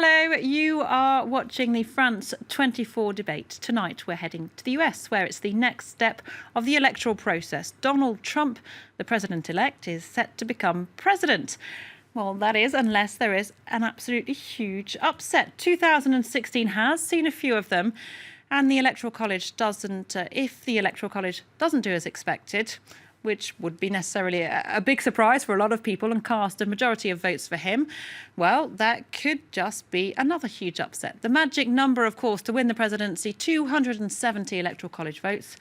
Hello, you are watching the France 24 debate. Tonight we're heading to the US, where it's the next step of the electoral process. Donald Trump, the president-elect, is set to become president. Well, that is, unless there is an absolutely huge upset. 2016 has seen a few of them, and the Electoral College doesn't, if the Electoral College doesn't do as expected, which would be necessarily a big surprise for a lot of people and cast a majority of votes for him, well, that could just be another huge upset. The magic number, of course, to win the presidency, 270 Electoral College votes.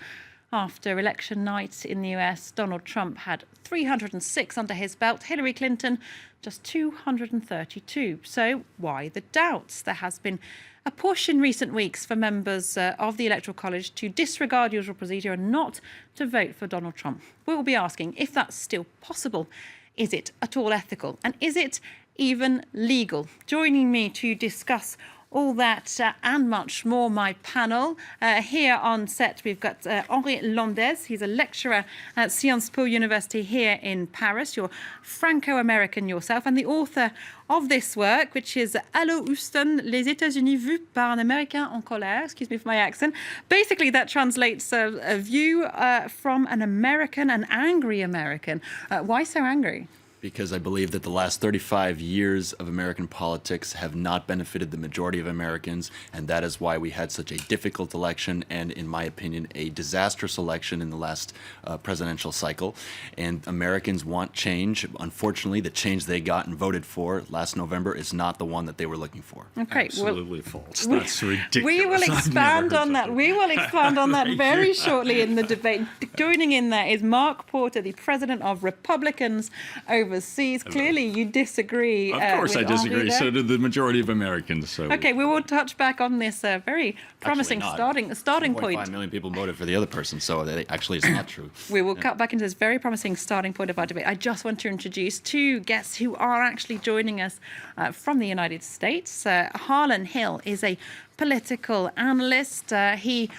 After election night in the US, Donald Trump had 306 under his belt. Hillary Clinton, just 232. So why the doubts? There has been a push in recent weeks for members of the Electoral College to disregard usual procedure and not to vote for Donald Trump. We will be asking if that's still possible. Is it at all ethical? And is it even legal? Joining me to discuss all that and much more, my panel. Here on set, we've got Henri Landez. He's a lecturer at Sciences Po University here in Paris. You're Franco-American yourself and the author of this work, which is Allô Houston, les États-Unis vus par un Américain en colère. Excuse me for my accent. Basically, that translates a view from an American, an angry American. Why so angry? Because I believe that the last 35 years of American politics have not benefited the majority of Americans, and that is why we had such a difficult election and, in my opinion, a disastrous election in the last presidential cycle. And Americans want change. Unfortunately, the change they got and voted for last November is not the one that they were looking for. Okay, absolutely false. That's ridiculous. We will expand on that. We will expand on that very shortly in the debate. Joining in there is Mark Porter, the president of Republicans overseas. Clearly, you disagree. Of course, I disagree. So do the majority of Americans. So okay, we will touch back on this very promising starting point. 5 million people voted for the other person, so that actually is not true. We will cut back into this very promising starting point of our debate. I just want to introduce two guests who are actually joining us from the United States. Harlan Hill is a political analyst. He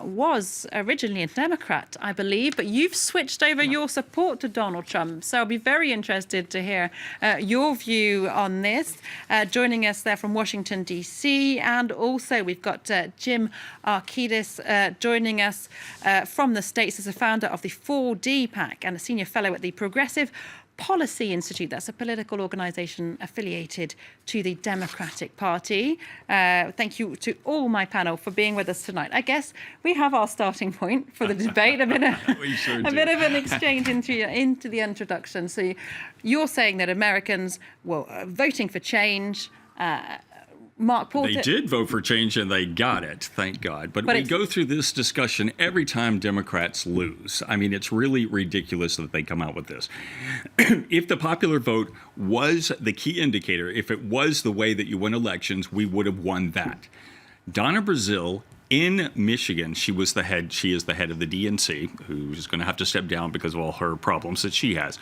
was originally a Democrat, I believe, but you've switched over your support to Donald Trump. So I'll be very interested to hear your view on this. Joining us there from Washington, D.C. And also we've got Jim Arkidis joining us from the States as a founder of the 4D PAC and a senior fellow at the Progressive Policy Institute. That's a political organization affiliated to the Democratic Party. Thank you to all my panel for being with us tonight. I guess we have our starting point for the debate, a bit of an exchange into the introduction. So you're saying that Americans were voting for change. Mark Porter. They did vote for change and they got it, thank God. But we go through this discussion every time Democrats lose. I mean, it's really ridiculous that they come out with this. If the popular vote was the key indicator, if it was the way that you win elections, we would have won that. Donna Brazile in Michigan, she is the head of the DNC, who's going to have to step down because of all her problems that she has.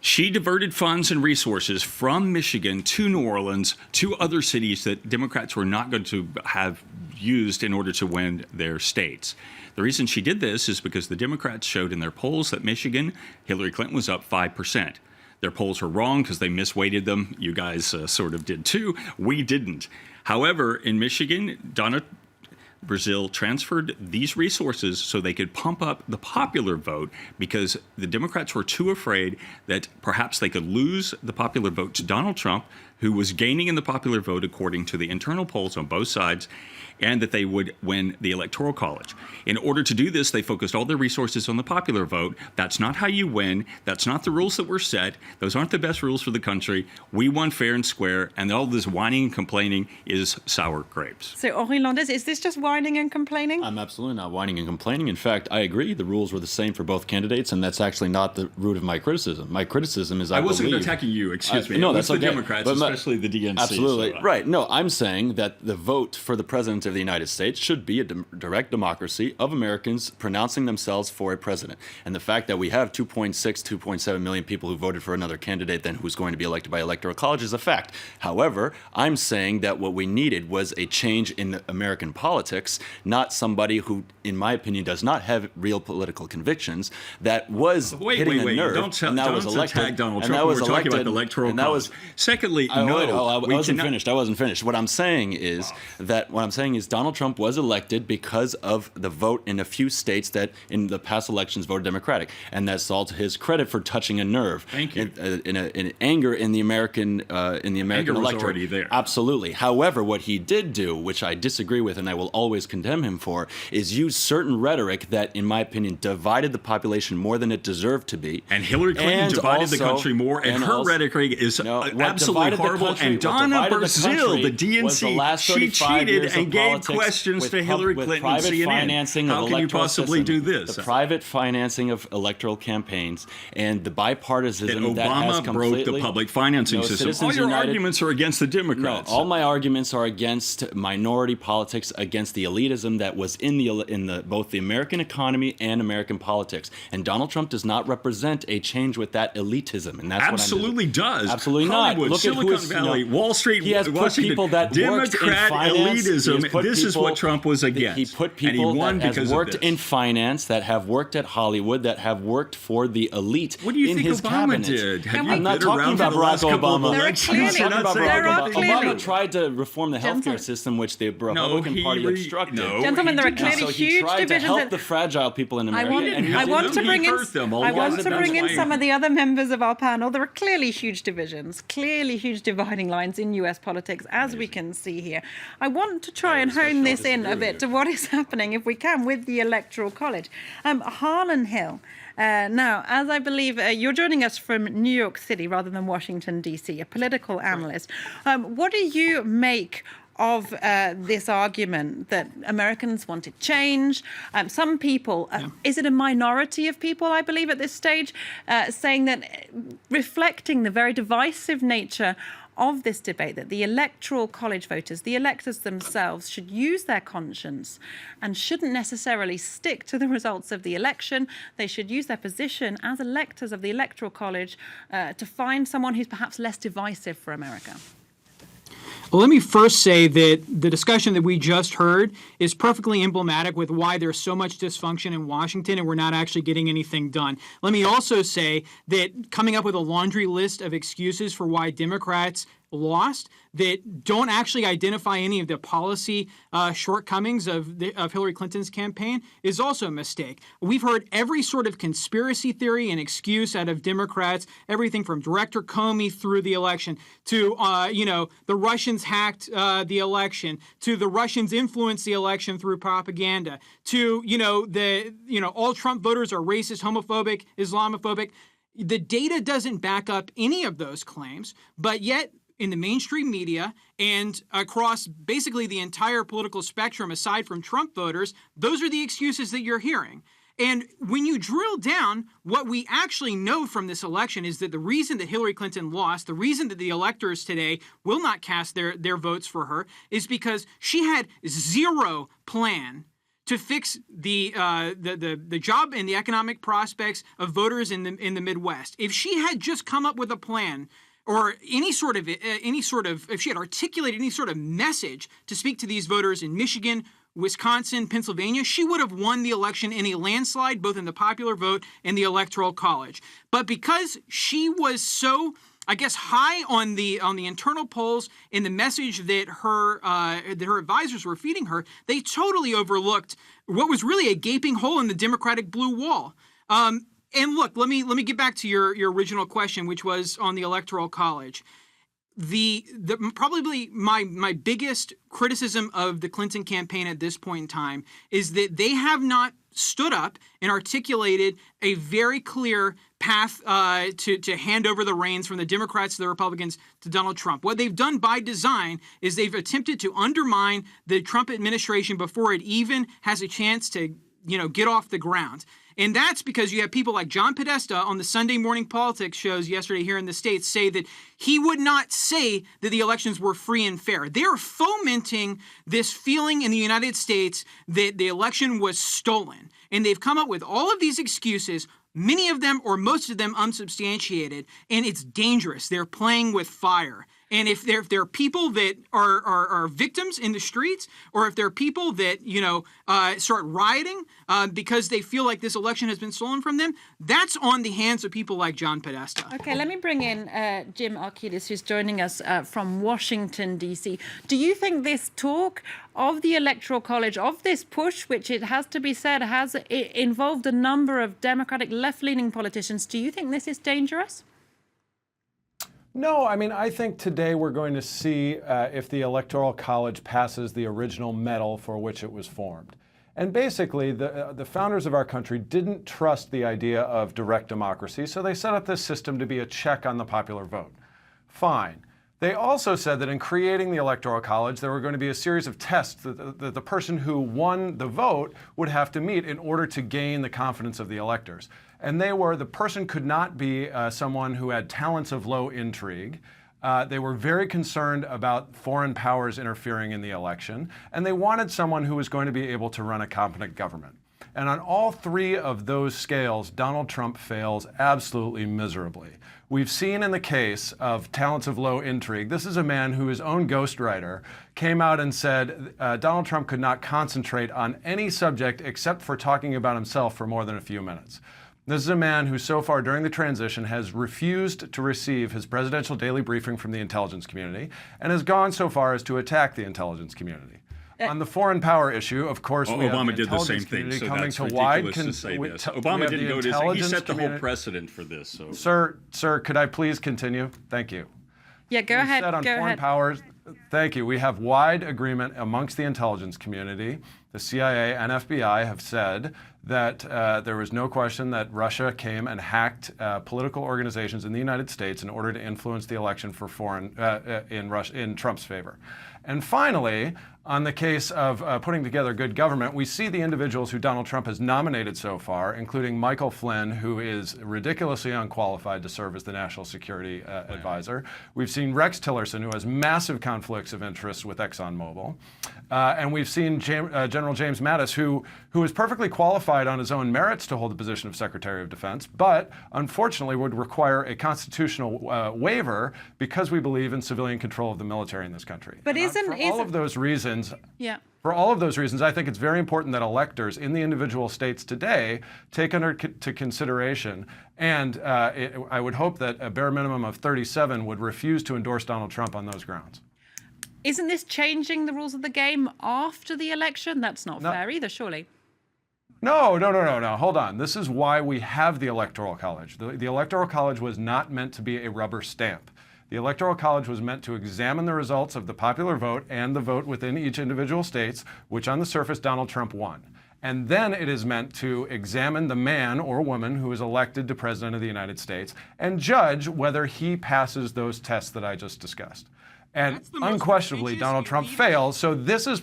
She diverted funds and resources from Michigan to New Orleans, to other cities that Democrats were not going to have used in order to win their states. The reason she did this is because the Democrats showed in their polls that Michigan, Hillary Clinton was up 5%. Their polls were wrong because they misweighted them. You guys sort of did too. We didn't. However, in Michigan, Donna Brazile transferred these resources so they could pump up the popular vote because the Democrats were too afraid that perhaps they could lose the popular vote to Donald Trump, who was gaining in the popular vote according to the internal polls on both sides, and that they would win the Electoral College. In order to do this, they focused all their resources on the popular vote. That's not how you win. That's not the rules that were set. Those aren't the best rules for the country. We won fair and square, and all this whining and complaining is sour grapes. So, Henri Landez, is this just whining and complaining? I'm absolutely not whining and complaining. In fact, I agree. The rules were the same for both candidates, and that's actually not the root of my criticism. My criticism is I wasn't attacking you, excuse me. No, that's the Democrats, especially the DNC. Absolutely. So, right. No, I'm saying that the vote for the president of the United States should be a direct democracy of Americans pronouncing themselves for a president. And the fact that we have 2.7 million people who voted for another candidate than who's going to be elected by Electoral College is a fact. However, I'm saying that what we needed was a change in American politics, not somebody who, in my opinion, does not have real political convictions, that was hitting a nerve. Don't attack Donald Trump. We're talking about the Electoral College. Secondly, I wasn't finished. I wasn't finished. What I'm saying is Donald Trump was elected because of the vote in a few states that in the past elections voted Democratic, and that's all to his credit for touching a nerve. Thank you. In anger in the American Anger was electorate. already there. Absolutely. However, what he did do, which I disagree with, and I will always condemn him for, is use certain rhetoric that, in my opinion, divided the population more than it deserved to be. And Hillary Clinton divided the country more, and her rhetoric is absolutely horrible. And Donna Brazile, the DNC, she cheated and gave questions to Hillary Clinton and CNN. How can you possibly do this? The private financing of electoral campaigns and the bipartisanism that has Obama completely broke the public financing system. All your arguments are against the Democrats. No, all my arguments are against minority politics, against the elitism that was in both the American economy and American politics. And Donald Trump does not represent a change with that elitism, and that's absolutely what does. Absolutely Hollywood, not. Look Silicon at who is, Valley, Wall Street, he has Washington, put people that Democrat worked in finance, elitism. This is what Trump was against. He put people that have worked in finance, that have worked at Hollywood, that have worked for the elite. What do you in think his Obama cabinet. Did? I'm not talking about Barack Obama. Obama tried to reform the healthcare system, which the Republican Party obstructed. Gentlemen, there are clearly huge divisions. To help the fragile people in America. I want to bring in some of the other members of our panel. There are clearly huge divisions, clearly huge dividing lines in U.S. politics, as we can see here. I want to try and hone this in a bit to what is happening, if we can, with the Electoral College. Harlan Hill. Now, as I believe you're joining us from New York City rather than Washington, D.C., a political analyst. What do you make of this argument that Americans wanted change? Some people, is it a minority of people, I believe, at this stage, saying that reflecting the very divisive nature of this debate, that the Electoral College voters, the electors themselves, should use their conscience and shouldn't necessarily stick to the results of the election. They should use their position as electors of the Electoral College to find someone who's perhaps less divisive for America. Well, let me first say that the discussion that we just heard is perfectly emblematic with why there's so much dysfunction in Washington and we're not actually getting anything done. Let me also say that coming up with a laundry list of excuses for why Democrats lost that don't actually identify any of the policy shortcomings of Hillary Clinton's campaign is also a mistake. We've heard every sort of conspiracy theory and excuse out of Democrats, everything from Director Comey through the election to, the Russians hacked the election, to the Russians influenced the election through propaganda, to, all Trump voters are racist, homophobic, Islamophobic. The data doesn't back up any of those claims, but yet in the mainstream media and across basically the entire political spectrum, aside from Trump voters, those are the excuses that you're hearing. And when you drill down, what we actually know from this election is that the reason that Hillary Clinton lost, the reason that the electors today will not cast their votes for her, is because she had zero plan to fix the job and the economic prospects of voters in the Midwest. If she had just come up with a plan, or if she had articulated any sort of message to speak to these voters in Michigan, Wisconsin, Pennsylvania, she would have won the election in a landslide, both in the popular vote and the Electoral College. But because she was so, high on the internal polls and the message that her advisors were feeding her, they totally overlooked what was really a gaping hole in the Democratic blue wall. And look, let me get back to your original question, which was on the Electoral College. Probably my biggest criticism of the Clinton campaign at this point in time is that they have not stood up and articulated a very clear path to hand over the reins from the Democrats to the Republicans to Donald Trump. What they've done by design is they've attempted to undermine the Trump administration before it even has a chance to, get off the ground. And that's because you have people like John Podesta on the Sunday morning politics shows yesterday here in the States say that he would not say that the elections were free and fair. They're fomenting this feeling in the United States that the election was stolen. And they've come up with all of these excuses, many of them or most of them unsubstantiated, and it's dangerous. They're playing with fire. And if there are people that are victims in the streets, or if there are people that, start rioting because they feel like this election has been stolen from them, that's on the hands of people like John Podesta. Okay, let me bring in Jim Arkilis, who's joining us from Washington, D.C. Do you think this talk of the Electoral College, of this push, which it has to be said has involved a number of Democratic left-leaning politicians, do you think this is dangerous? No, I mean, I think today we're going to see if the Electoral College passes the original medal for which it was formed. And basically, the founders of our country didn't trust the idea of direct democracy, so they set up this system to be a check on the popular vote. Fine. They also said that in creating the Electoral College, there were going to be a series of tests that the person who won the vote would have to meet in order to gain the confidence of the electors. And the person could not be someone who had talents of low intrigue. They were very concerned about foreign powers interfering in the election, and they wanted someone who was going to be able to run a competent government. And on all three of those scales, Donald Trump fails absolutely miserably. We've seen in the case of talents of low intrigue, this is a man who his own ghostwriter came out and said Donald Trump could not concentrate on any subject except for talking about himself for more than a few minutes. This is a man who so far during the transition has refused to receive his presidential daily briefing from the intelligence community and has gone so far as to attack the intelligence community. On the foreign power issue, of course, we have Obama the did the same intelligence thing, so coming that's to ridiculous wide to say we- this. we Obama have didn't the go to this. He intelligence set the whole community- precedent for this. So. Sir, could I please continue? Thank you. Yeah, go ahead. Said on Go foreign ahead. powers, thank you. We have wide agreement amongst the intelligence community. The CIA and FBI have said that there was no question that Russia came and hacked political organizations in the United States in order to influence the election for in Trump's favor. And finally, on the case of putting together good government, we see the individuals who Donald Trump has nominated so far, including Michael Flynn, who is ridiculously unqualified to serve as the national security advisor. We've seen Rex Tillerson, who has massive conflicts of interest with ExxonMobil. And we've seen General James Mattis, who is perfectly qualified on his own merits to hold the position of Secretary of Defense, but unfortunately would require a constitutional waiver because we believe in civilian control of the military in this country. But For all of those reasons, I think it's very important that electors in the individual states today take to consideration, and I would hope that a bare minimum of 37 would refuse to endorse Donald Trump on those grounds. Isn't this changing the rules of the game after the election? That's not fair either, surely. No. Hold on. This is why we have the Electoral College. The Electoral College was not meant to be a rubber stamp. The Electoral College was meant to examine the results of the popular vote and the vote within each individual states, which on the surface Donald Trump won. And then it is meant to examine the man or woman who is elected to President of the United States and judge whether he passes those tests that I just discussed. And unquestionably, Donald Trump fails. So this is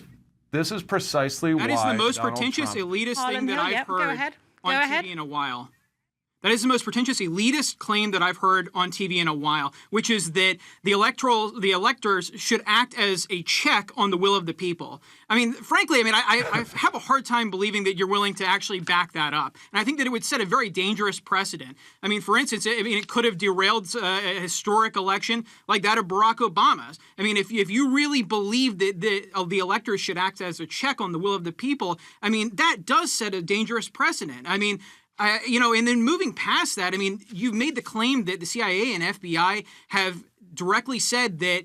precisely why that is the most Donald pretentious, Trump elitist thing that I've heard on TV in a while. That is the most pretentious, elitist claim that I've heard on TV in a while, which is that the electors should act as a check on the will of the people. I mean, frankly, I have a hard time believing that you're willing to actually back that up. And I think that it would set a very dangerous precedent. I mean, for instance, it could have derailed a historic election like that of Barack Obama's. I mean, if you really believe that the electors should act as a check on the will of the people, I mean, that does set a dangerous precedent. I mean, and then moving past that, I mean, you've made the claim that the CIA and FBI have directly said that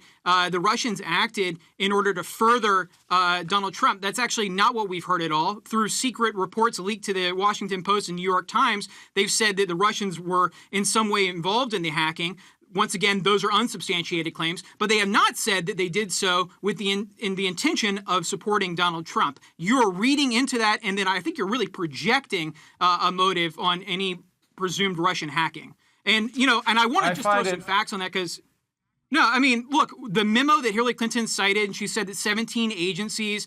the Russians acted in order to further Donald Trump. That's actually not what we've heard at all. Through secret reports leaked to the Washington Post and New York Times, they've said that the Russians were in some way involved in the hacking. Once again, those are unsubstantiated claims, but they have not said that they did so with in the intention of supporting Donald Trump. You're reading into that, and then I think you're really projecting a motive on any presumed Russian hacking. And, and I want to just throw some facts on that because, no, I mean, look, the memo that Hillary Clinton cited, and she said that 17 agencies,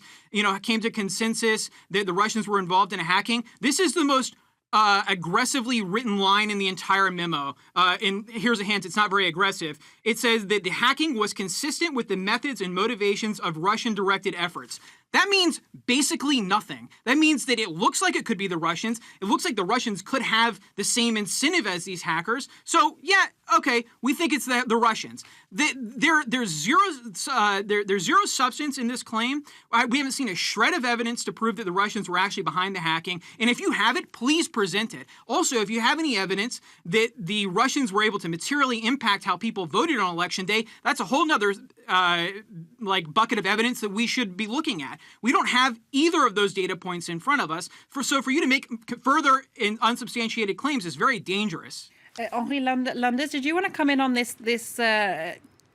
came to consensus that the Russians were involved in a hacking. This is the most aggressively written line in the entire memo. And here's a hint, it's not very aggressive. It says that the hacking was consistent with the methods and motivations of Russian-directed efforts. That means basically nothing. That means that it looks like it could be the Russians. It looks like the Russians could have the same incentive as these hackers. So yeah, okay, we think it's the Russians. There's zero substance in this claim. We haven't seen a shred of evidence to prove that the Russians were actually behind the hacking. And if you have it, please present it. Also, if you have any evidence that the Russians were able to materially impact how people voted on Election Day, that's a whole nother bucket of evidence that we should be looking at. We don't have either of those data points in front of us. So for you to make further and unsubstantiated claims is very dangerous. Henri Landers, did you want to come in on this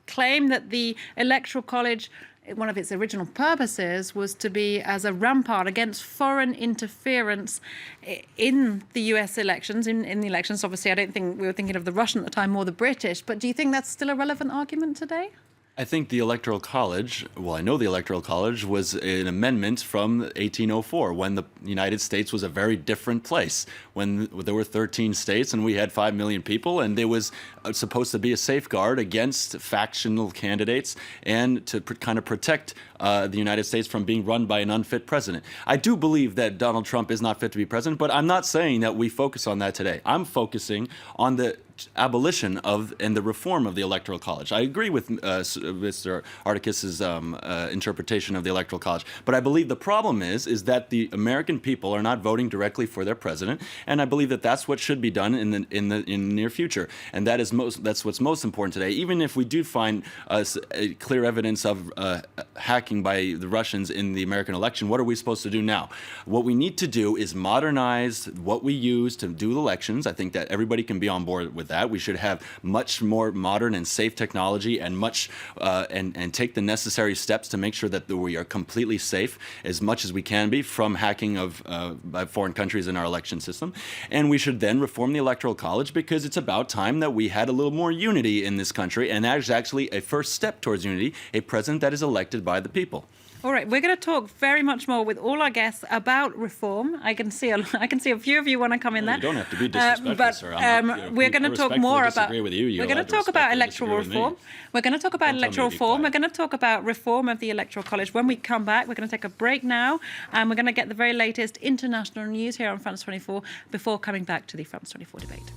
claim that the Electoral College, one of its original purposes was to be as a rampart against foreign interference in the US elections, in the elections? Obviously, I don't think we were thinking of the Russian at the time, or the British, but do you think that's still a relevant argument today? I think the Electoral College, well, I know the Electoral College was an amendment from 1804 when the United States was a very different place, when there were 13 states and we had 5 million people, and it was supposed to be a safeguard against factional candidates and to kind of protect the United States from being run by an unfit president. I do believe that Donald Trump is not fit to be president, but I'm not saying that we focus on that today. I'm focusing on the abolition of and the reform of the Electoral College. I agree with Mr. Articus's interpretation of the Electoral College, but I believe the problem is that the American people are not voting directly for their president, and I believe that that's what should be done in the near future, and that's what's most important today. Even if we do find clear evidence of hacking by the Russians in the American election, what are we supposed to do now? What we need to do is modernize what we use to do elections. I think that everybody can be on board with that. We should have much more modern and safe technology and and take the necessary steps to make sure that we are completely safe as much as we can be from hacking of by foreign countries in our election system. And we should then reform the Electoral College, because it's about time that we had a little more unity in this country, and that is actually a first step towards unity, a president that is elected by the people. All right, we're going to talk very much more with all our guests about reform. I can see a few of you want to come in there. You don't have to be disrespectful, but sir. we're going to talk more about. With you. We're going to talk about electoral reform. We're going to talk about electoral reform. We're going to talk about reform of the Electoral College. When we come back, we're going to take a break now, and we're going to get the very latest international news here on France 24 before coming back to the France 24 debate.